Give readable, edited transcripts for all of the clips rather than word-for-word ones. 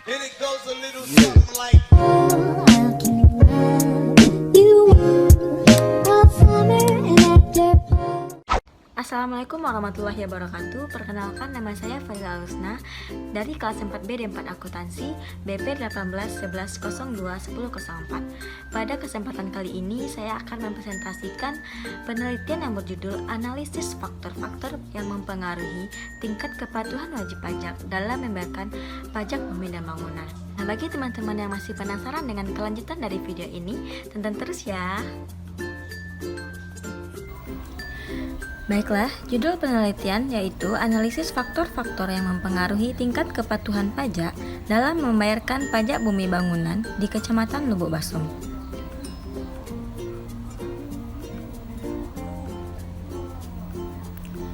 And it goes a little something like Assalamualaikum warahmatullahi wabarakatuh. Perkenalkan, nama saya Fadila Alusna dari kelas 4B D4 Akuntansi BP 1811021004. Pada kesempatan kali ini saya akan mempresentasikan penelitian yang berjudul Analisis Faktor-faktor yang mempengaruhi tingkat kepatuhan wajib pajak dalam membayarkan pajak bumi dan bangunan. Nah, bagi teman-teman yang masih penasaran dengan kelanjutan dari video ini, tonton terus ya. Baiklah, judul penelitian yaitu analisis faktor-faktor yang mempengaruhi tingkat kepatuhan pajak dalam membayarkan pajak bumi bangunan di Kecamatan Lubuk Basung.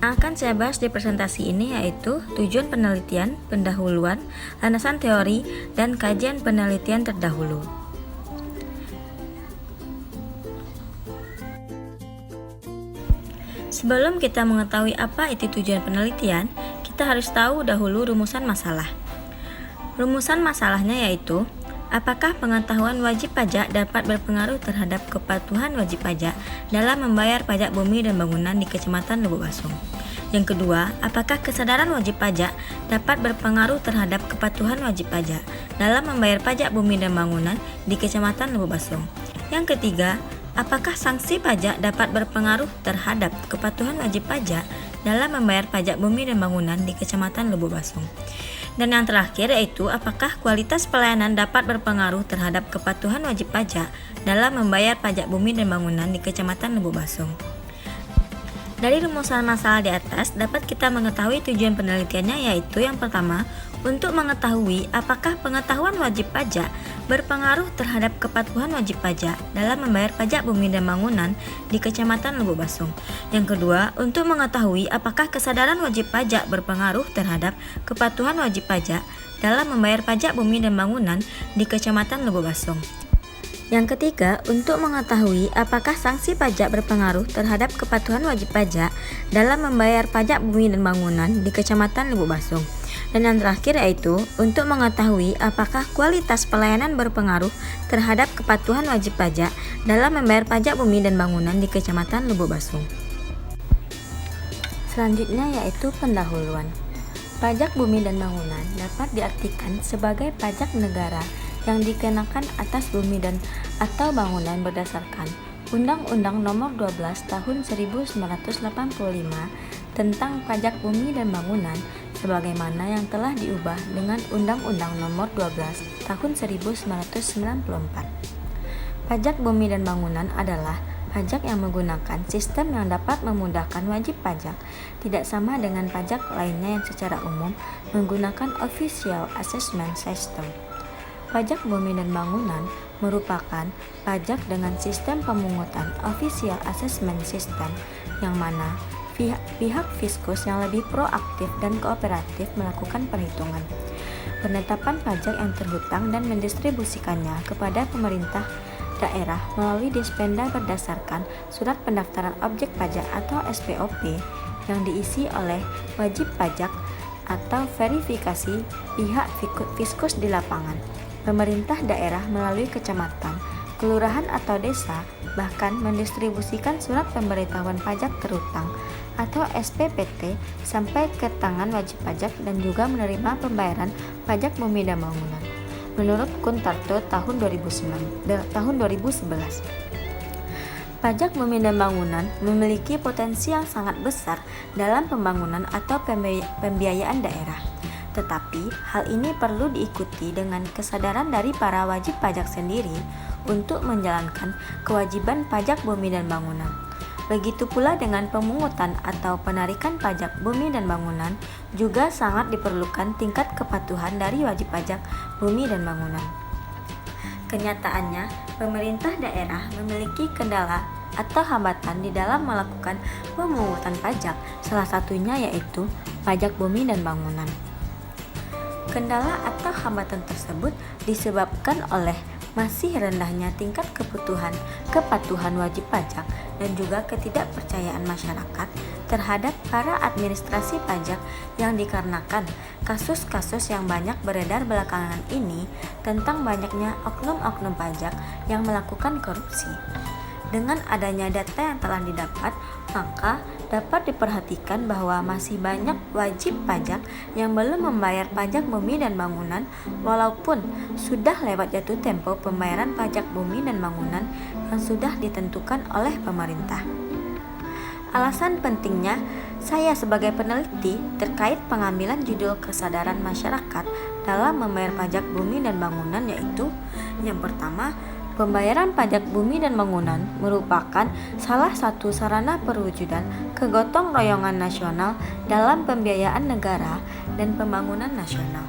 Yang akan saya bahas di presentasi ini yaitu tujuan penelitian, pendahuluan, landasan teori, dan kajian penelitian terdahulu. Sebelum kita mengetahui apa itu tujuan penelitian, kita harus tahu dahulu rumusan masalah. Rumusan masalahnya yaitu, apakah pengetahuan wajib pajak dapat berpengaruh terhadap kepatuhan wajib pajak dalam membayar pajak bumi dan bangunan di Kecamatan Lubuk Basung? Yang kedua, apakah kesadaran wajib pajak dapat berpengaruh terhadap kepatuhan wajib pajak dalam membayar pajak bumi dan bangunan di Kecamatan Lubuk Basung? Yang ketiga, apakah sanksi pajak dapat berpengaruh terhadap kepatuhan wajib pajak dalam membayar pajak bumi dan bangunan di Kecamatan Lubuk Basung? Dan yang terakhir yaitu, apakah kualitas pelayanan dapat berpengaruh terhadap kepatuhan wajib pajak dalam membayar pajak bumi dan bangunan di Kecamatan Lubuk Basung? Dari rumusan masalah di atas dapat kita mengetahui tujuan penelitiannya, yaitu yang pertama, untuk mengetahui apakah pengetahuan wajib pajak berpengaruh terhadap kepatuhan wajib pajak dalam membayar pajak bumi dan bangunan di Kecamatan Lubuk Basung. Yang kedua, untuk mengetahui apakah kesadaran wajib pajak berpengaruh terhadap kepatuhan wajib pajak dalam membayar pajak bumi dan bangunan di Kecamatan Lubuk Basung. Yang ketiga, untuk mengetahui apakah sanksi pajak berpengaruh terhadap kepatuhan wajib pajak dalam membayar pajak bumi dan bangunan di Kecamatan Lubuk Basung. Dan yang terakhir yaitu, untuk mengetahui apakah kualitas pelayanan berpengaruh terhadap kepatuhan wajib pajak dalam membayar pajak bumi dan bangunan di Kecamatan Lubuk Basung. Selanjutnya yaitu pendahuluan. Pajak bumi dan bangunan dapat diartikan sebagai pajak negara yang dikenakan atas bumi dan atau bangunan berdasarkan Undang-Undang Nomor 12 Tahun 1985 tentang Pajak Bumi dan Bangunan, sebagaimana yang telah diubah dengan Undang-Undang Nomor 12 Tahun 1994. Pajak bumi dan bangunan adalah pajak yang menggunakan sistem yang dapat memudahkan wajib pajak, tidak sama dengan pajak lainnya yang secara umum menggunakan Official Assessment System. Pajak bumi dan bangunan merupakan pajak dengan sistem pemungutan Official Assessment System, yang mana pihak fiskus yang lebih proaktif dan kooperatif melakukan perhitungan, penetapan pajak yang terhutang dan mendistribusikannya kepada pemerintah daerah melalui dispenda berdasarkan Surat Pendaftaran Objek Pajak atau SPOP yang diisi oleh wajib pajak atau verifikasi pihak fiskus di lapangan. Pemerintah daerah melalui kecamatan, kelurahan atau desa bahkan mendistribusikan surat pemberitahuan pajak terhutang atau SPPT sampai ke tangan wajib pajak dan juga menerima pembayaran pajak bumi dan bangunan. Menurut Kuntarto tahun 2011, pajak bumi dan bangunan memiliki potensi yang sangat besar dalam pembangunan atau pembiayaan daerah. Tetapi, hal ini perlu diikuti dengan kesadaran dari para wajib pajak sendiri untuk menjalankan kewajiban pajak bumi dan bangunan. Begitu pula dengan pemungutan atau penarikan pajak bumi dan bangunan juga sangat diperlukan tingkat kepatuhan dari wajib pajak bumi dan bangunan. Kenyataannya, pemerintah daerah memiliki kendala atau hambatan di dalam melakukan pemungutan pajak, salah satunya yaitu pajak bumi dan bangunan. Kendala atau hambatan tersebut disebabkan oleh masih rendahnya tingkat kepatuhan wajib pajak dan juga ketidakpercayaan masyarakat terhadap para administrasi pajak yang dikarenakan kasus-kasus yang banyak beredar belakangan ini tentang banyaknya oknum-oknum pajak yang melakukan korupsi. Dengan adanya data yang telah didapat, maka dapat diperhatikan bahwa masih banyak wajib pajak yang belum membayar pajak bumi dan bangunan walaupun sudah lewat jatuh tempo pembayaran pajak bumi dan bangunan yang sudah ditentukan oleh pemerintah. Alasan pentingnya saya sebagai peneliti terkait pengambilan judul kesadaran masyarakat dalam membayar pajak bumi dan bangunan yaitu yang pertama, pembayaran pajak bumi dan bangunan merupakan salah satu sarana perwujudan kegotong royongan nasional dalam pembiayaan negara dan pembangunan nasional.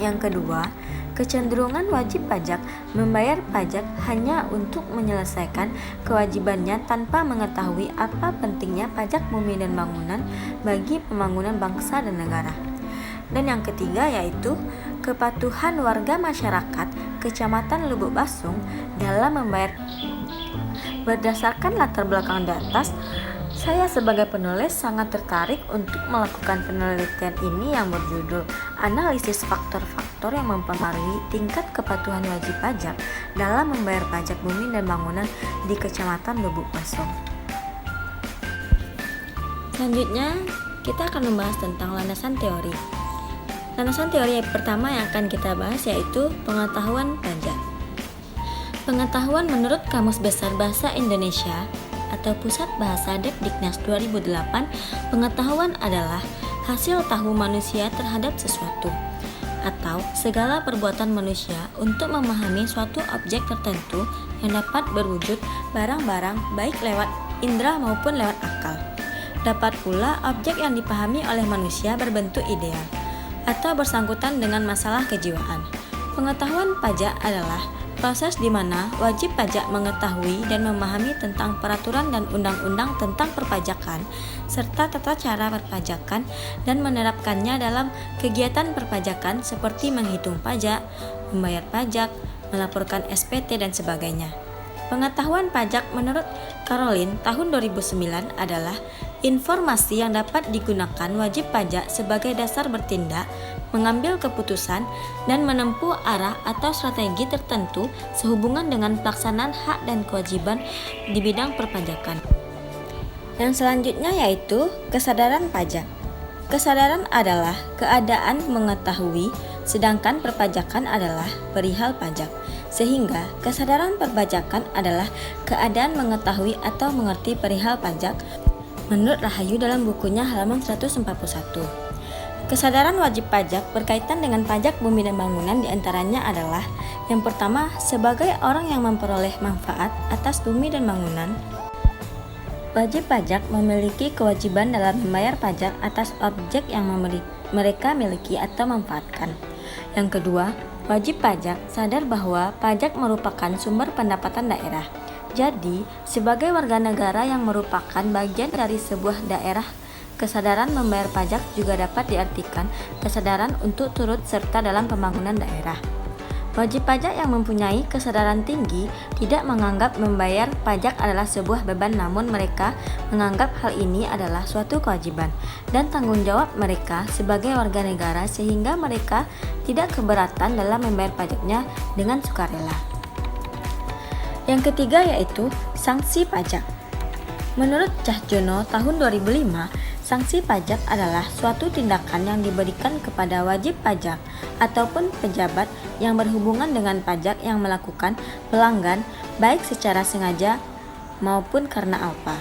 Yang kedua, kecenderungan wajib pajak membayar pajak hanya untuk menyelesaikan kewajibannya tanpa mengetahui apa pentingnya pajak bumi dan bangunan bagi pembangunan bangsa dan negara. Dan yang ketiga yaitu kepatuhan warga masyarakat Kecamatan Lubuk Basung dalam membayar. Berdasarkan latar belakang di atas, saya sebagai penulis sangat tertarik untuk melakukan penelitian ini yang berjudul Analisis Faktor-Faktor yang Mempengaruhi Tingkat Kepatuhan Wajib Pajak dalam Membayar Pajak Bumi dan Bangunan di Kecamatan Lubuk Basung. Selanjutnya, kita akan membahas tentang landasan teori. Landasan teori yang pertama yang akan kita bahas yaitu pengetahuan pajak. Pengetahuan menurut Kamus Besar Bahasa Indonesia atau Pusat Bahasa Depdiknas 2008, pengetahuan adalah hasil tahu manusia terhadap sesuatu atau segala perbuatan manusia untuk memahami suatu objek tertentu yang dapat berwujud barang-barang baik lewat indera maupun lewat akal. Dapat pula objek yang dipahami oleh manusia berbentuk ideal atau bersangkutan dengan masalah kejiwaan. Pengetahuan pajak adalah proses di mana wajib pajak mengetahui dan memahami tentang peraturan dan undang-undang tentang perpajakan serta tata cara perpajakan dan menerapkannya dalam kegiatan perpajakan seperti menghitung pajak, membayar pajak, melaporkan SPT dan sebagainya. Pengetahuan pajak menurut Caroline tahun 2009 adalah informasi yang dapat digunakan wajib pajak sebagai dasar bertindak, mengambil keputusan, dan menempuh arah atau strategi tertentu sehubungan dengan pelaksanaan hak dan kewajiban di bidang perpajakan. Yang selanjutnya yaitu kesadaran pajak. Kesadaran adalah keadaan mengetahui, sedangkan perpajakan adalah perihal pajak. Sehingga kesadaran perpajakan adalah keadaan mengetahui atau mengerti perihal pajak menurut Rahayu dalam bukunya halaman 141. Kesadaran wajib pajak berkaitan dengan pajak bumi dan bangunan diantaranya adalah yang pertama, sebagai orang yang memperoleh manfaat atas bumi dan bangunan, wajib pajak memiliki kewajiban dalam membayar pajak atas objek yang mereka miliki atau manfaatkan. Yang kedua, wajib pajak sadar bahwa pajak merupakan sumber pendapatan daerah. Jadi, sebagai warga negara yang merupakan bagian dari sebuah daerah, kesadaran membayar pajak juga dapat diartikan kesadaran untuk turut serta dalam pembangunan daerah. Wajib pajak yang mempunyai kesadaran tinggi tidak menganggap membayar pajak adalah sebuah beban, namun mereka menganggap hal ini adalah suatu kewajiban dan tanggung jawab mereka sebagai warga negara sehingga mereka tidak keberatan dalam membayar pajaknya dengan sukarela. Yang ketiga yaitu sanksi pajak. Menurut Cahjono tahun 2005, sanksi pajak adalah suatu tindakan yang diberikan kepada wajib pajak ataupun pejabat yang berhubungan dengan pajak yang melakukan pelanggan baik secara sengaja maupun karena apa.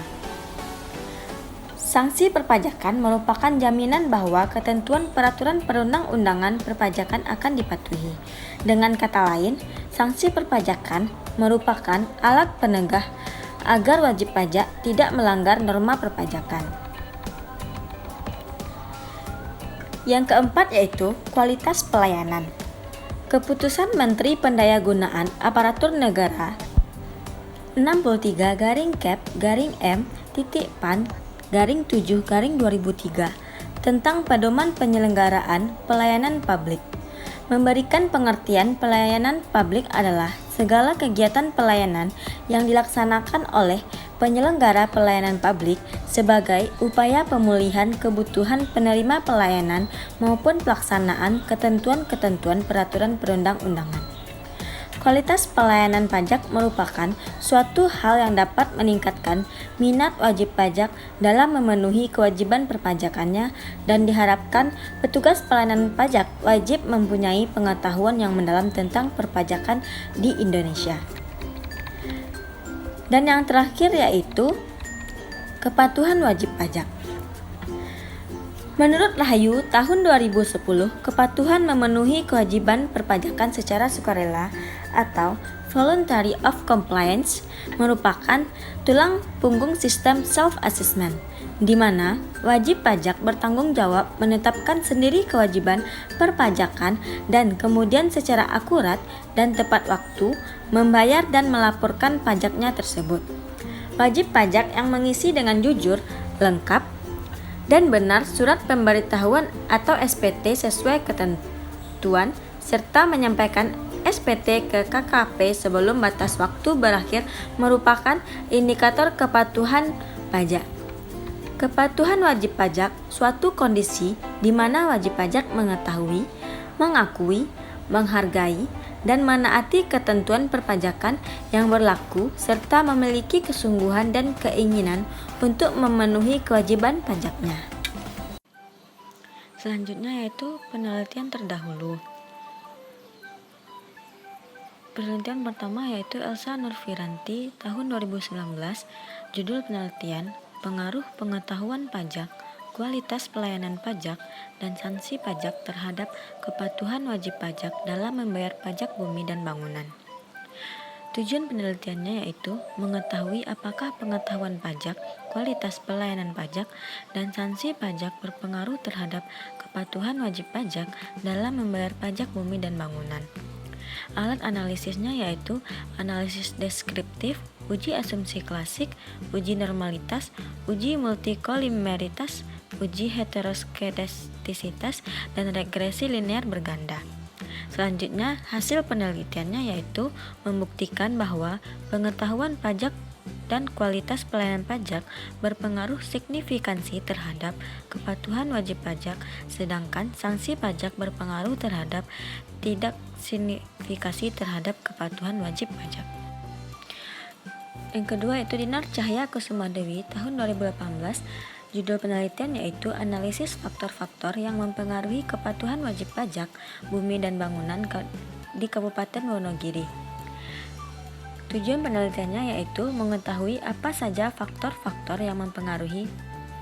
Sanksi perpajakan merupakan jaminan bahwa ketentuan peraturan perundang-undangan perpajakan akan dipatuhi. Dengan kata lain, sanksi perpajakan merupakan alat penegah agar wajib pajak tidak melanggar norma perpajakan. Yang keempat yaitu kualitas pelayanan. Keputusan Menteri Pendayagunaan Aparatur Negara 63-M-7-2003 tentang pedoman penyelenggaraan pelayanan publik memberikan pengertian pelayanan publik adalah segala kegiatan pelayanan yang dilaksanakan oleh penyelenggara pelayanan publik sebagai upaya pemulihan kebutuhan penerima pelayanan maupun pelaksanaan ketentuan-ketentuan peraturan perundang-undangan. Kualitas pelayanan pajak merupakan suatu hal yang dapat meningkatkan minat wajib pajak dalam memenuhi kewajiban perpajakannya dan diharapkan petugas pelayanan pajak wajib mempunyai pengetahuan yang mendalam tentang perpajakan di Indonesia. Dan yang terakhir yaitu kepatuhan wajib pajak. Menurut Rahayu tahun 2010, kepatuhan memenuhi kewajiban perpajakan secara sukarela atau voluntary of compliance merupakan tulang punggung sistem self-assessment, di mana wajib pajak bertanggung jawab menetapkan sendiri kewajiban perpajakan dan kemudian secara akurat dan tepat waktu membayar dan melaporkan pajaknya tersebut. Wajib pajak yang mengisi dengan jujur, lengkap, dan benar surat pemberitahuan atau SPT sesuai ketentuan serta menyampaikan SPT ke KKP sebelum batas waktu berakhir merupakan indikator kepatuhan pajak. Kepatuhan wajib pajak suatu kondisi di mana wajib pajak mengetahui, mengakui, menghargai, dan menaati ketentuan perpajakan yang berlaku serta memiliki kesungguhan dan keinginan untuk memenuhi kewajiban pajaknya. Selanjutnya yaitu penelitian terdahulu. Penelitian pertama yaitu Elsa Nurfiranti tahun 2019, judul penelitian Pengaruh Pengetahuan Pajak, Kualitas Pelayanan Pajak, dan Sanksi Pajak terhadap Kepatuhan Wajib Pajak dalam Membayar Pajak Bumi dan Bangunan. Tujuan penelitiannya yaitu mengetahui apakah pengetahuan pajak, kualitas pelayanan pajak, dan sanksi pajak berpengaruh terhadap kepatuhan wajib pajak dalam membayar pajak bumi dan bangunan. Alat analisisnya yaitu analisis deskriptif, uji asumsi klasik, uji normalitas, uji multikolimeritas, uji heteroskedastisitas, dan regresi linear berganda. Selanjutnya, hasil penelitiannya yaitu membuktikan bahwa pengetahuan pajak dan kualitas pelayanan pajak berpengaruh signifikansi terhadap kepatuhan wajib pajak, sedangkan sanksi pajak berpengaruh terhadap tidak signifikasi terhadap kepatuhan wajib pajak. Yang kedua yaitu Dinar Cahya Kusumadewi tahun 2018, judul penelitian yaitu analisis faktor-faktor yang mempengaruhi kepatuhan wajib pajak bumi dan bangunan di Kabupaten Wonogiri. Tujuan penelitiannya yaitu mengetahui apa saja faktor-faktor yang mempengaruhi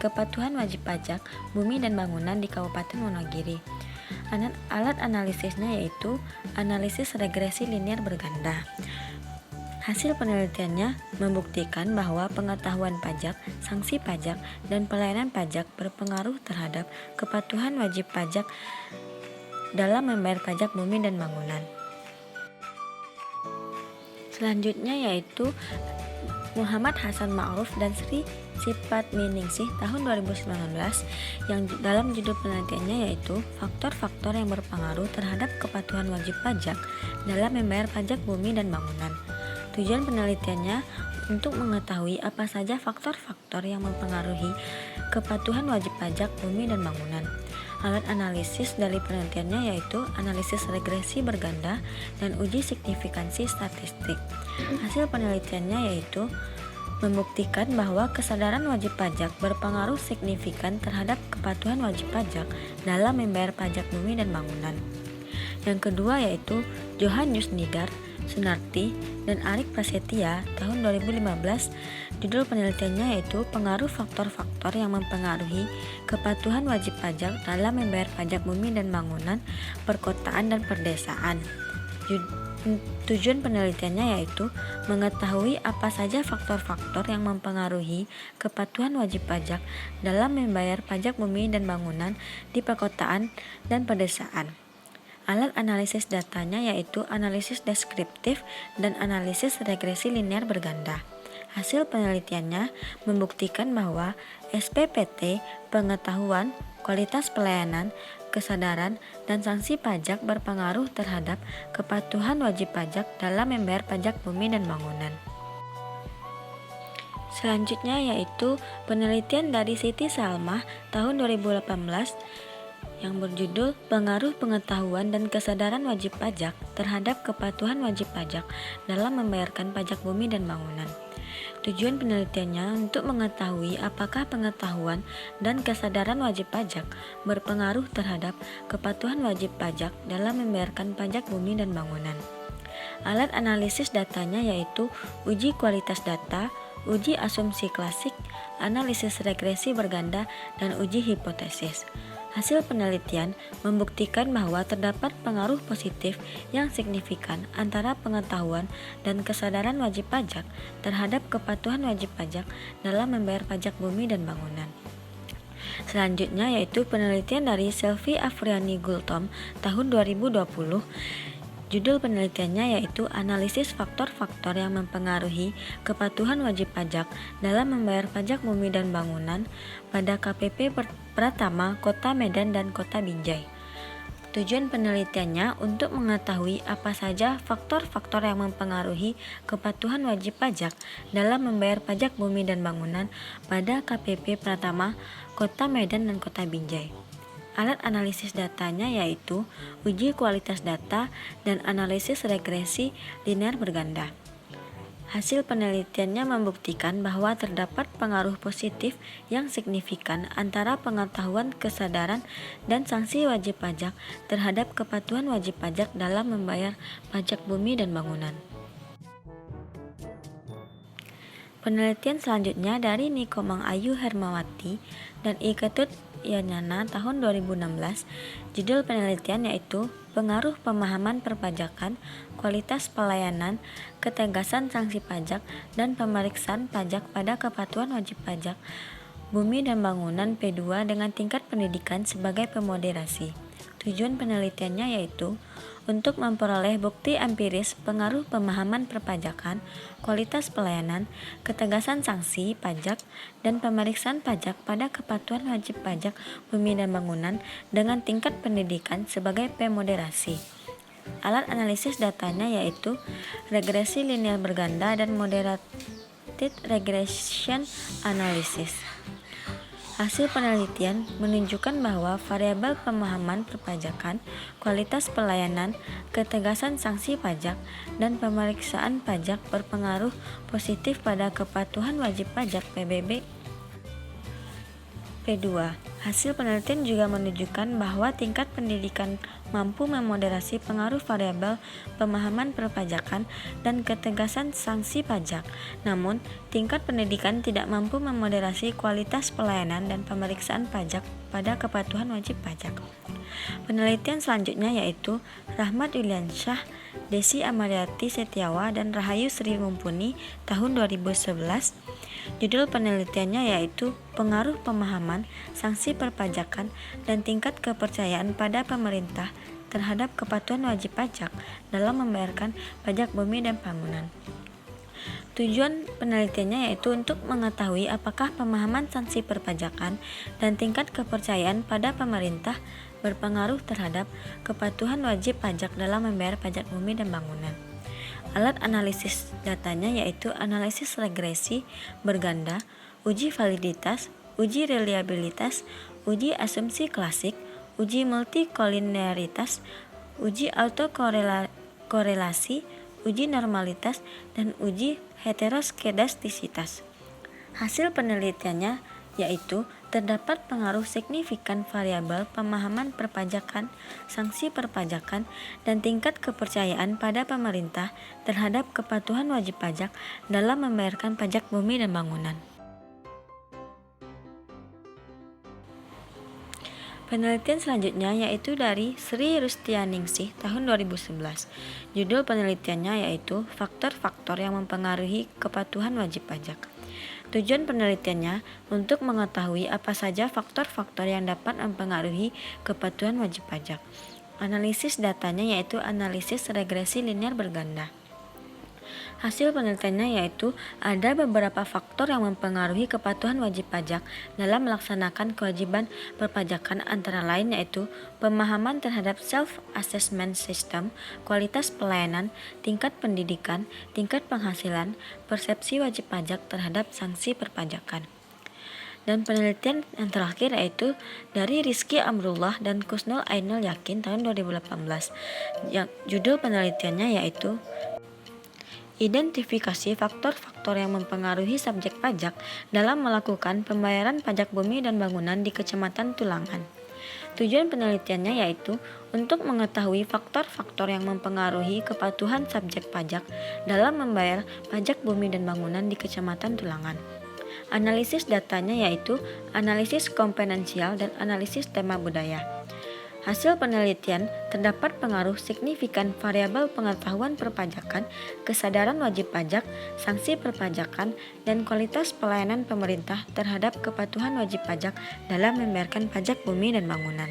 kepatuhan wajib pajak bumi dan bangunan di Kabupaten Wonogiri. Alat analisisnya yaitu analisis regresi linear berganda. Hasil penelitiannya membuktikan bahwa pengetahuan pajak, sanksi pajak, dan pelayanan pajak berpengaruh terhadap kepatuhan wajib pajak dalam membayar pajak bumi dan bangunan. Selanjutnya yaitu Muhammad Hasan Ma'ruf dan Sri Sipatminingsih tahun 2019 yang dalam judul penelitiannya yaitu faktor-faktor yang berpengaruh terhadap kepatuhan wajib pajak dalam membayar pajak bumi dan bangunan. Tujuan penelitiannya untuk mengetahui apa saja faktor-faktor yang mempengaruhi kepatuhan wajib pajak bumi dan bangunan. Alat analisis dari penelitiannya yaitu analisis regresi berganda dan uji signifikansi statistik. Hasil penelitiannya yaitu membuktikan bahwa kesadaran wajib pajak berpengaruh signifikan terhadap kepatuhan wajib pajak dalam membayar pajak bumi dan bangunan. Yang kedua yaitu Johan Yusnidar, Sunarti, dan Arik Prasetya tahun 2015. Judul penelitiannya yaitu pengaruh faktor-faktor yang mempengaruhi kepatuhan wajib pajak dalam membayar pajak bumi dan bangunan, perkotaan, dan perdesaan. Tujuan penelitiannya yaitu mengetahui apa saja faktor-faktor yang mempengaruhi kepatuhan wajib pajak dalam membayar pajak bumi dan bangunan di perkotaan dan perdesaan. Alat analisis datanya yaitu analisis deskriptif dan analisis regresi linear berganda. Hasil penelitiannya membuktikan bahwa SPPT, pengetahuan, kualitas pelayanan, kesadaran, dan sanksi pajak berpengaruh terhadap kepatuhan wajib pajak dalam membayar pajak bumi dan bangunan. Selanjutnya yaitu penelitian dari Siti Salmah tahun 2018 yang berjudul Pengaruh Pengetahuan dan Kesadaran Wajib Pajak terhadap Kepatuhan Wajib Pajak dalam Membayarkan Pajak Bumi dan Bangunan. Tujuan penelitiannya untuk mengetahui apakah pengetahuan dan kesadaran wajib pajak berpengaruh terhadap kepatuhan wajib pajak dalam membayarkan pajak bumi dan bangunan. Alat analisis datanya yaitu uji kualitas data, uji asumsi klasik, analisis regresi berganda, dan uji hipotesis. Hasil penelitian membuktikan bahwa terdapat pengaruh positif yang signifikan antara pengetahuan dan kesadaran wajib pajak terhadap kepatuhan wajib pajak dalam membayar pajak bumi dan bangunan. Selanjutnya yaitu penelitian dari Selvi Afriani Gultom tahun 2020. Judul penelitiannya yaitu analisis faktor-faktor yang mempengaruhi kepatuhan wajib pajak dalam membayar pajak bumi dan bangunan pada KPP Pratama, Kota Medan dan Kota Binjai. Tujuan penelitiannya untuk mengetahui apa saja faktor-faktor yang mempengaruhi kepatuhan wajib pajak dalam membayar pajak bumi dan bangunan pada KPP Pratama, Kota Medan dan Kota Binjai. Alat analisis datanya yaitu uji kualitas data dan analisis regresi linear berganda. Hasil penelitiannya membuktikan bahwa terdapat pengaruh positif yang signifikan antara pengetahuan, kesadaran, dan sanksi wajib pajak terhadap kepatuhan wajib pajak dalam membayar pajak bumi dan bangunan. Penelitian selanjutnya dari Nikomang Ayu Hermawati dan Iketut Yanana tahun 2016. Judul penelitian yaitu Pengaruh Pemahaman Perpajakan, Kualitas Pelayanan, Ketegasan Sanksi Pajak, dan Pemeriksaan Pajak pada Kepatuhan Wajib Pajak Bumi dan Bangunan P2 dengan tingkat pendidikan sebagai pemoderasi. Tujuan penelitiannya yaitu untuk memperoleh bukti empiris pengaruh pemahaman perpajakan, kualitas pelayanan, ketegasan sanksi pajak, dan pemeriksaan pajak pada kepatuhan wajib pajak bumi dan bangunan dengan tingkat pendidikan sebagai pemoderasi. Alat analisis datanya yaitu regresi linear berganda dan moderated regression analysis. Hasil penelitian menunjukkan bahwa variabel pemahaman perpajakan, kualitas pelayanan, ketegasan sanksi pajak, dan pemeriksaan pajak berpengaruh positif pada kepatuhan wajib pajak PBB P2. Hasil penelitian juga menunjukkan bahwa tingkat pendidikan mampu memoderasi pengaruh variabel pemahaman perpajakan dan ketegasan sanksi pajak. Namun, tingkat pendidikan tidak mampu memoderasi kualitas pelayanan dan pemeriksaan pajak pada kepatuhan wajib pajak. Penelitian selanjutnya yaitu Rahmat Yuliansyah, Desi Amariati Setiawa, dan Rahayu Sri Mumpuni tahun 2011. Judul penelitiannya yaitu Pengaruh Pemahaman, Sanksi Perpajakan, dan Tingkat Kepercayaan pada Pemerintah terhadap Kepatuhan Wajib Pajak dalam Membayarkan Pajak Bumi dan Bangunan. Tujuan penelitiannya yaitu untuk mengetahui apakah pemahaman sanksi perpajakan dan tingkat kepercayaan pada pemerintah berpengaruh terhadap kepatuhan wajib pajak dalam membayar pajak bumi dan bangunan. Alat analisis datanya yaitu analisis regresi berganda, uji validitas, uji reliabilitas, uji asumsi klasik, uji multikolinearitas, uji autokorelasi, uji normalitas, dan uji heteroskedastisitas. Hasil penelitiannya yaitu terdapat pengaruh signifikan variabel pemahaman perpajakan, sanksi perpajakan, dan tingkat kepercayaan pada pemerintah terhadap kepatuhan wajib pajak dalam membayarkan pajak bumi dan bangunan. Penelitian selanjutnya yaitu dari Sri Rustianingsih tahun 2011. Judul penelitiannya yaitu Faktor-faktor yang mempengaruhi kepatuhan wajib pajak. Tujuan penelitiannya untuk mengetahui apa saja faktor-faktor yang dapat mempengaruhi kepatuhan wajib pajak. Analisis datanya yaitu analisis regresi linear berganda. Hasil penelitiannya yaitu ada beberapa faktor yang mempengaruhi kepatuhan wajib pajak dalam melaksanakan kewajiban perpajakan, antara lain yaitu pemahaman terhadap self-assessment system, kualitas pelayanan, tingkat pendidikan, tingkat penghasilan, persepsi wajib pajak terhadap sanksi perpajakan. Dan penelitian yang terakhir yaitu dari Rizky Amrullah dan Kusnul Ainul Yakin tahun 2018. Yang judul penelitiannya yaitu identifikasi faktor-faktor yang mempengaruhi subjek pajak dalam melakukan pembayaran pajak bumi dan bangunan di Kecamatan Tulangan. Tujuan penelitiannya yaitu untuk mengetahui faktor-faktor yang mempengaruhi kepatuhan subjek pajak dalam membayar pajak bumi dan bangunan di Kecamatan Tulangan. Analisis datanya yaitu analisis komponensial dan analisis tema budaya. Hasil penelitian, terdapat pengaruh signifikan variabel pengetahuan perpajakan, kesadaran wajib pajak, sanksi perpajakan, dan kualitas pelayanan pemerintah terhadap kepatuhan wajib pajak dalam membayarkan pajak bumi dan bangunan.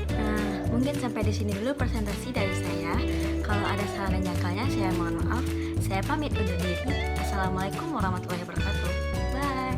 Nah, mungkin sampai di sini dulu presentasi dari saya. Kalau ada salah dan jangkauannya, saya mohon maaf. Saya pamit undur diri. Assalamualaikum warahmatullahi wabarakatuh. Bye.